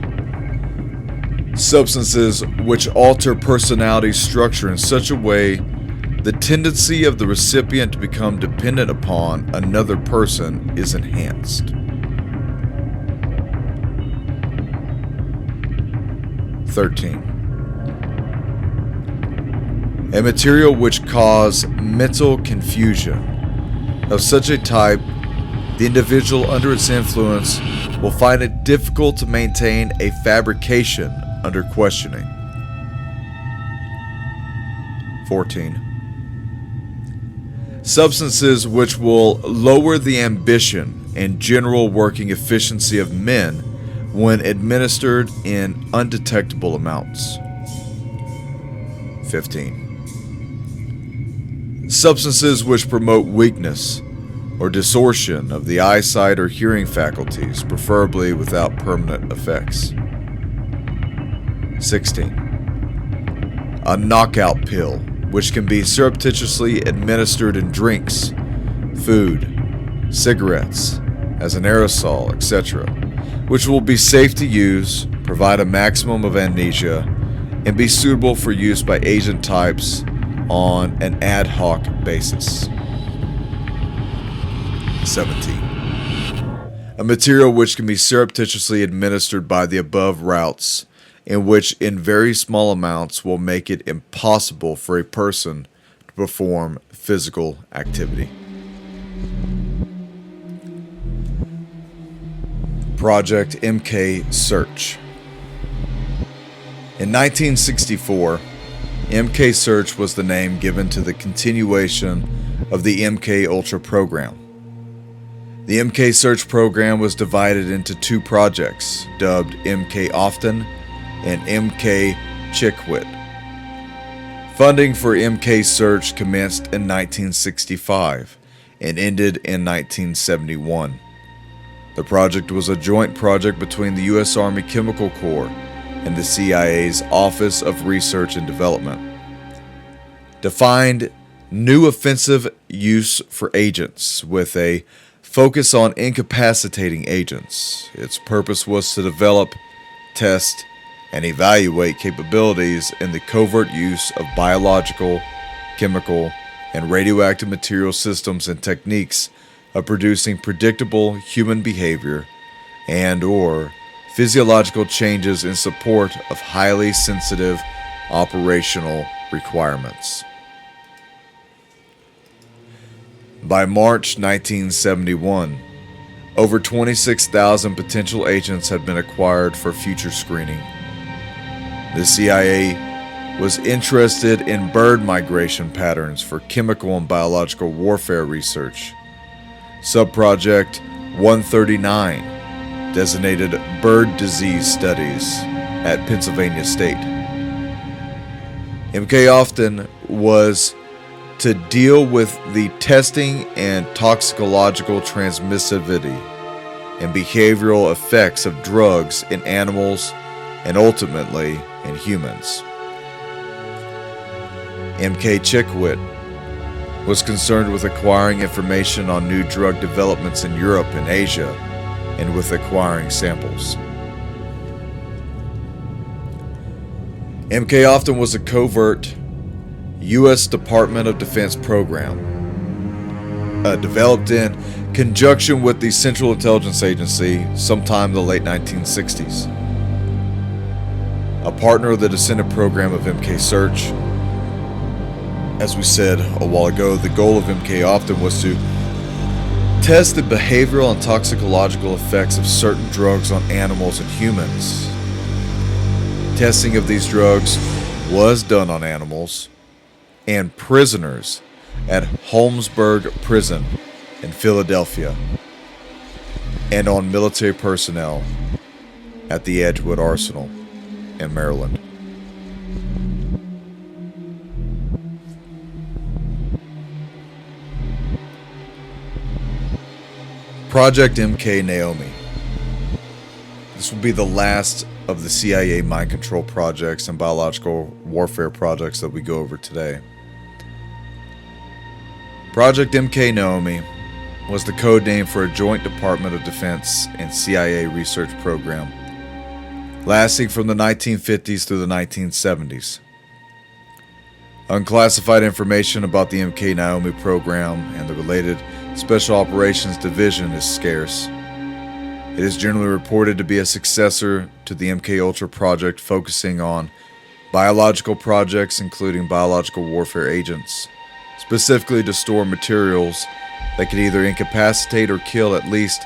Substances which alter personality structure in such a way the tendency of the recipient to become dependent upon another person is enhanced. 13. A material which cause mental confusion. Of such a type, the individual under its influence will find it difficult to maintain a fabrication under questioning. 14. Substances which will lower the ambition and general working efficiency of men when administered in undetectable amounts. 15. Substances which promote weakness or distortion of the eyesight or hearing faculties, preferably without permanent effects. 16. A knockout pill, which can be surreptitiously administered in drinks, food, cigarettes, as an aerosol, etc., which will be safe to use, provide a maximum of amnesia, and be suitable for use by agent types on an ad hoc basis. 17. A material which can be surreptitiously administered by the above routes, in which in very small amounts will make it impossible for a person to perform physical activity. Project MK Search. In 1964, MK Search was the name given to the continuation of the MK Ultra program. The MK Search program was divided into two projects, dubbed MK Often and MK Chickwit. Funding for MK Search commenced in 1965 and ended in 1971. The project was a joint project between the U.S. Army Chemical Corps and the CIA's Office of Research and Development. Defined new offensive use for agents with a focus on incapacitating agents. Its purpose was to develop, test, and evaluate capabilities in the covert use of biological, chemical, and radioactive material systems and techniques of producing predictable human behavior and/or physiological changes in support of highly sensitive operational requirements. By March 1971, over 26,000 potential agents had been acquired for future screening. The CIA was interested in bird migration patterns for chemical and biological warfare research. Subproject 139, designated Bird Disease Studies at Pennsylvania State. MK Often was to deal with the testing and toxicological transmissivity and behavioral effects of drugs in animals and ultimately in humans. MK Chickwit was concerned with acquiring information on new drug developments in Europe and Asia and with acquiring samples. MK Often was a covert U.S. Department of Defense program developed in conjunction with the Central Intelligence Agency sometime in the late 1960s. A partner of the descendant program of MK Search. As we said a while ago, the goal of MK Often was to test the behavioral and toxicological effects of certain drugs on animals and humans. Testing of these drugs was done on animals and prisoners at Holmesburg Prison in Philadelphia, and on military personnel at the Edgewood Arsenal in Maryland. Project MK Naomi. This will be the last of the CIA mind control projects and biological warfare projects that we go over today. Project MK Naomi was the code name for a joint Department of Defense and CIA research program lasting from the 1950s through the 1970s. Unclassified information about the MK Naomi program and the related Special Operations Division is scarce. It is generally reported to be a successor to the MKUltra project, focusing on biological projects including biological warfare agents, specifically to store materials that could either incapacitate or kill at least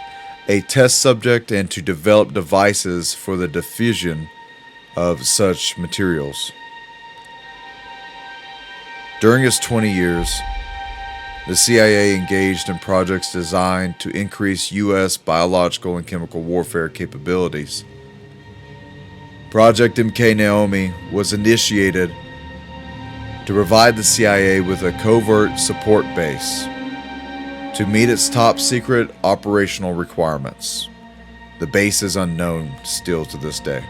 a test subject, and to develop devices for the diffusion of such materials. During its 20 years, the CIA engaged in projects designed to increase U.S. biological and chemical warfare capabilities. Project MK Naomi was initiated to provide the CIA with a covert support base to meet its top secret operational requirements. The base is unknown still to this day.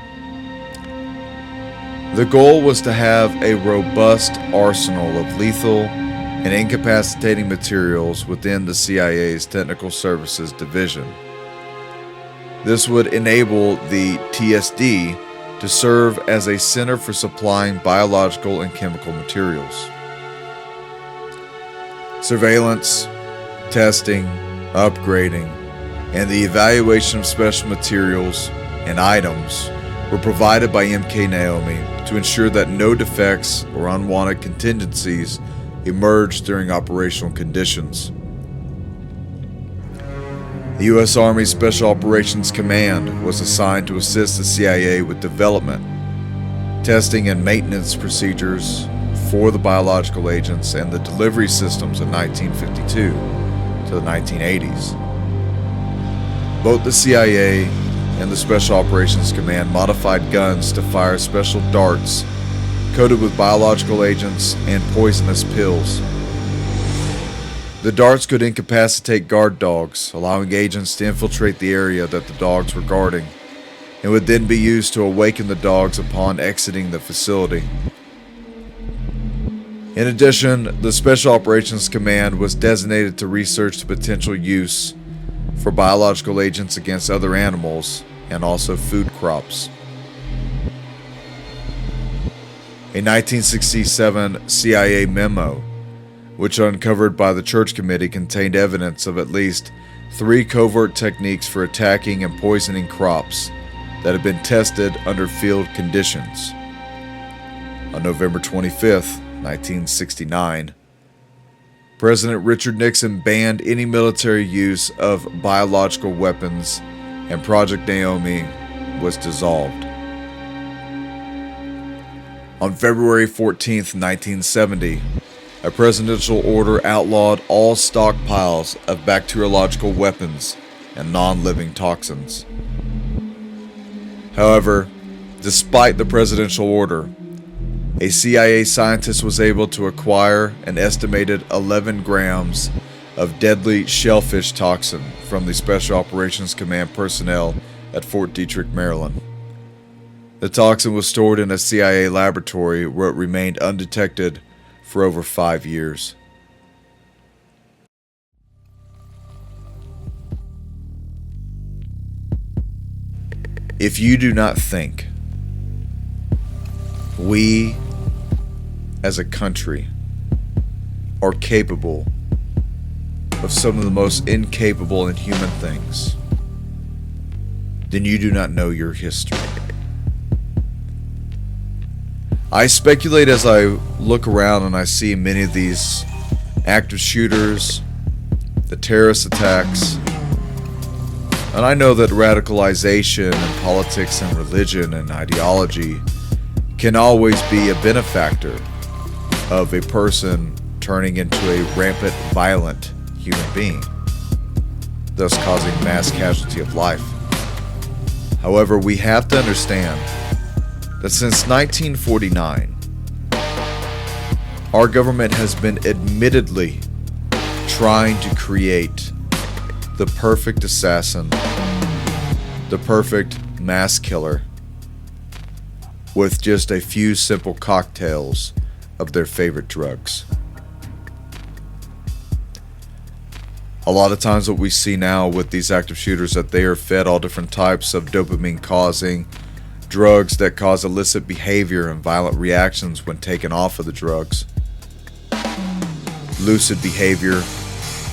The goal was to have a robust arsenal of lethal and incapacitating materials within the CIA's Technical Services Division. This would enable the TSD to serve as a center for supplying biological and chemical materials. Surveillance, testing, upgrading, and the evaluation of special materials and items were provided by MK Naomi to ensure that no defects or unwanted contingencies emerged during operational conditions. The U.S. Army Special Operations Command was assigned to assist the CIA with development, testing, and maintenance procedures for the biological agents and the delivery systems in 1952 to the 1980s. Both the CIA and the Special Operations Command modified guns to fire special darts coated with biological agents and poisonous pills. The darts could incapacitate guard dogs, allowing agents to infiltrate the area that the dogs were guarding, and would then be used to awaken the dogs upon exiting the facility. In addition, the Special Operations Command was designated to research the potential use for biological agents against other animals and also food crops. A 1967 CIA memo, which uncovered by the Church Committee, contained evidence of at least 3 covert techniques for attacking and poisoning crops that had been tested under field conditions. On November 25th, 1969, President Richard Nixon banned any military use of biological weapons, and Project Naomi was dissolved. On February 14th, 1970, a presidential order outlawed all stockpiles of bacteriological weapons and non-living toxins. However, despite the presidential order, a CIA scientist was able to acquire an estimated 11 grams of deadly shellfish toxin from the Special Operations Command personnel at Fort Detrick, Maryland. The toxin was stored in a CIA laboratory where it remained undetected for over 5 years. If you do not think we as a country are capable of some of the most incapable and human things, then you do not know your history. I speculate as I look around and I see many of these active shooters, the terrorist attacks, and I know that radicalization and politics and religion and ideology can always be a benefactor of a person turning into a rampant, violent human being, thus causing mass casualty of life. However, we have to understand that since 1949, our government has been admittedly trying to create the perfect assassin, the perfect mass killer, with just a few simple cocktails of their favorite drugs. A lot of times what we see now with these active shooters, that they are fed all different types of dopamine causing drugs that cause illicit behavior and violent reactions when taken off of the drugs. Lucid behavior,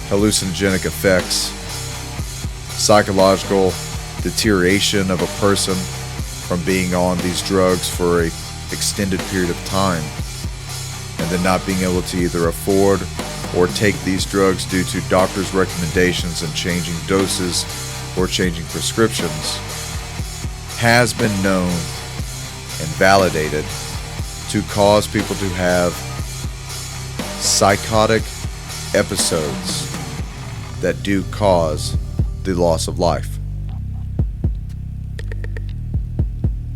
hallucinogenic effects, psychological deterioration of a person from being on these drugs for an extended period of time, and then not being able to either afford or take these drugs due to doctors' recommendations and changing doses or changing prescriptions, has been known and validated to cause people to have psychotic episodes that do cause the loss of life.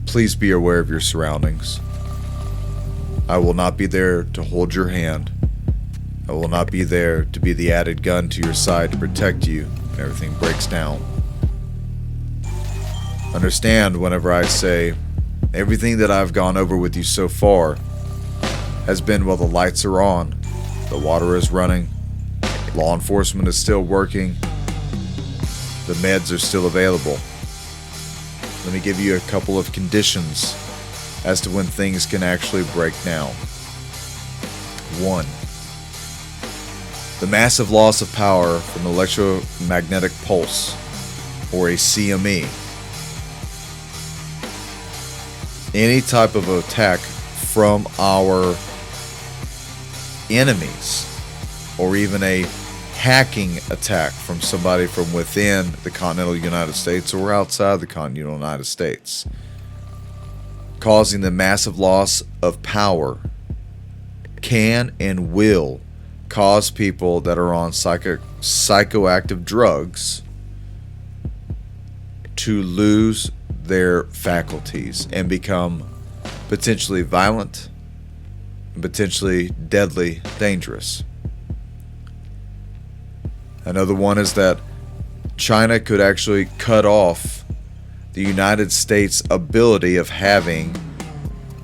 Please be aware of your surroundings. I will not be there to hold your hand. I will not be there to be the added gun to your side to protect you when everything breaks down. Understand whenever I say everything that I've gone over with you so far has been while the lights are on, the water is running, law enforcement is still working, the meds are still available. Let me give you a couple of conditions as to when things can actually break down. 1. The massive loss of power from electromagnetic pulse, or a CME. Any type of attack from our enemies, or even a hacking attack from somebody from within the continental United States or outside the continental United States, causing the massive loss of power, can and will cause people that are on psychoactive drugs to lose their faculties and become potentially violent and potentially deadly dangerous. Another one is that China could actually cut off the United States' ability of having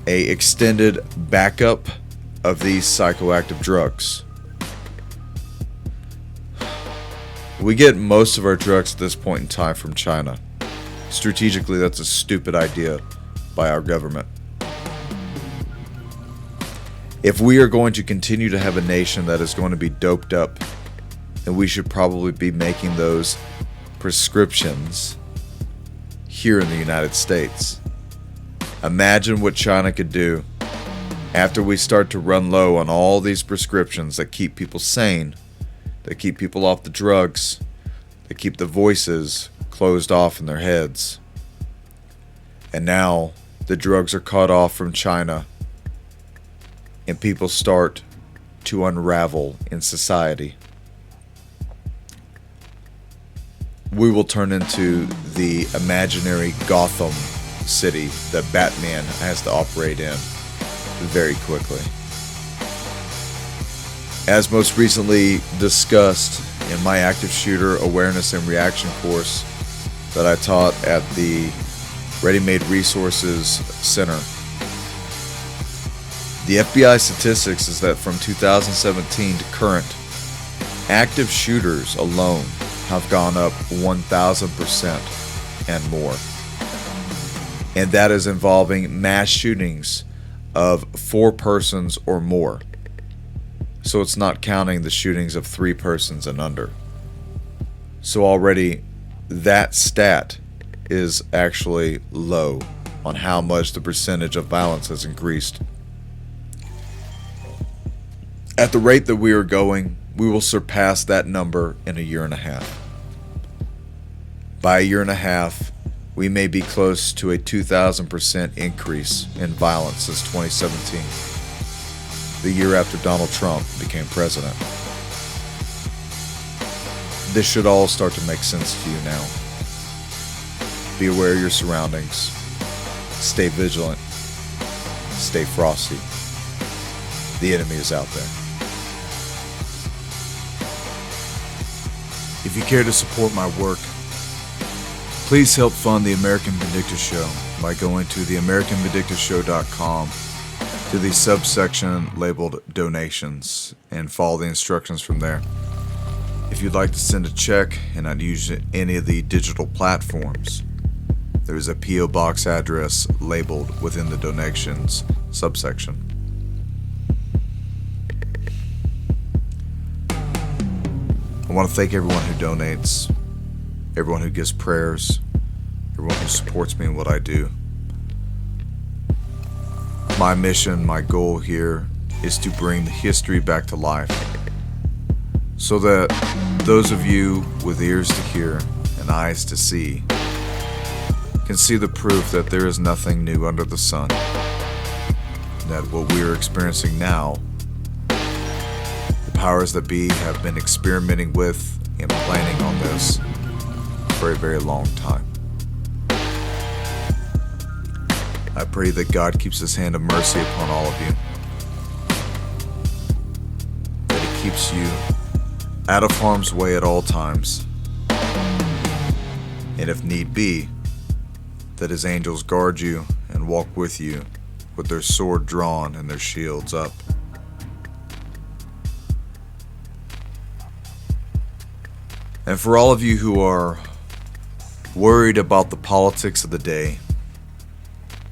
a extended backup of these psychoactive drugs. We get most of our drugs at this point in time from China. Strategically, that's a stupid idea by our government. If we are going to continue to have a nation that is going to be doped up, then we should probably be making those prescriptions here in the United States. Imagine what China could do after we start to run low on all these prescriptions that keep people sane, that keep people off the drugs, that keep the voices closed off in their heads. And now the drugs are cut off from China and people start to unravel in society. We will turn into the imaginary Gotham City that Batman has to operate in very quickly. As most recently discussed in my active shooter awareness and reaction course that I taught at the Ready-Made Resources Center, the FBI statistics is that from 2017 to current, active shooters alone have gone up 1,000% and more. And that is involving mass shootings of 4 persons or more. So it's not counting the shootings of 3 persons and under. So already that stat is actually low on how much the percentage of violence has increased. At the rate that we are going, we will surpass that number in a year and a half. By a year and a half, we may be close to a 2,000% increase in violence since 2017, the year after Donald Trump became president. This should all start to make sense to you now. Be aware of your surroundings. Stay vigilant. Stay frosty. The enemy is out there. If you care to support my work, please help fund the American Vindictive Show by going to theamericanvindictiveshow.com to the subsection labeled Donations and follow the instructions from there. If you'd like to send a check and not use any of the digital platforms, there is a P.O. Box address labeled within the Donations subsection. I want to thank everyone who donates, everyone who gives prayers, everyone who supports me in what I do. My mission, my goal here is to bring the history back to life so that those of you with ears to hear and eyes to see can see the proof that there is nothing new under the sun, that what we are experiencing now, the powers that be have been experimenting with and planning on this for a very long time. I pray that God keeps his hand of mercy upon all of you, that he keeps you out of harm's way at all times, and if need be, that his angels guard you and walk with you with their sword drawn and their shields up. And for all of you who are worried about the politics of the day,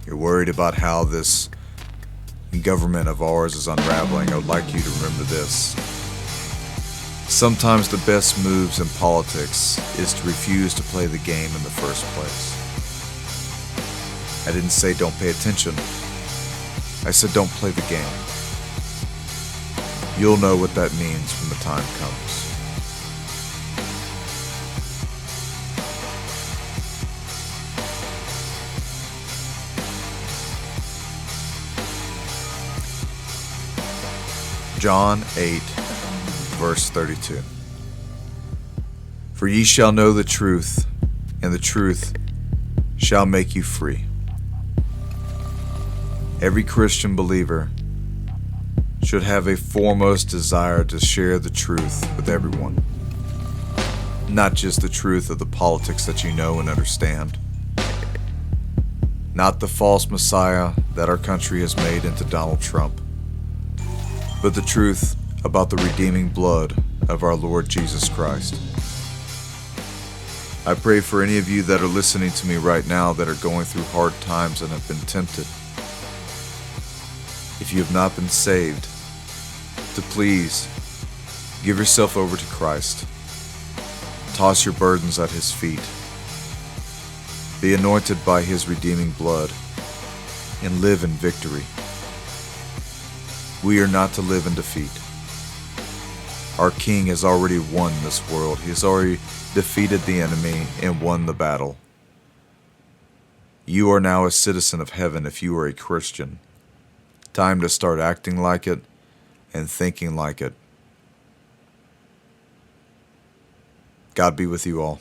you're worried about how this government of ours is unraveling, I would like you to remember this. Sometimes the best moves in politics is to refuse to play the game in the first place. I didn't say don't pay attention. I said don't play the game. You'll know what that means when the time comes. John 8, verse 32. For ye shall know the truth, and the truth shall make you free. Every Christian believer should have a foremost desire to share the truth with everyone. Not just the truth of the politics that you know and understand. Not the false messiah that our country has made into Donald Trump. But the truth about the redeeming blood of our Lord Jesus Christ. I pray for any of you that are listening to me right now that are going through hard times and have been tempted. If you have not been saved, to please give yourself over to Christ. Toss your burdens at his feet. Be anointed by his redeeming blood and live in victory. We are not to live in defeat. Our King has already won this world. He has already defeated the enemy and won the battle. You are now a citizen of heaven if you are a Christian. Time to start acting like it and thinking like it. God be with you all.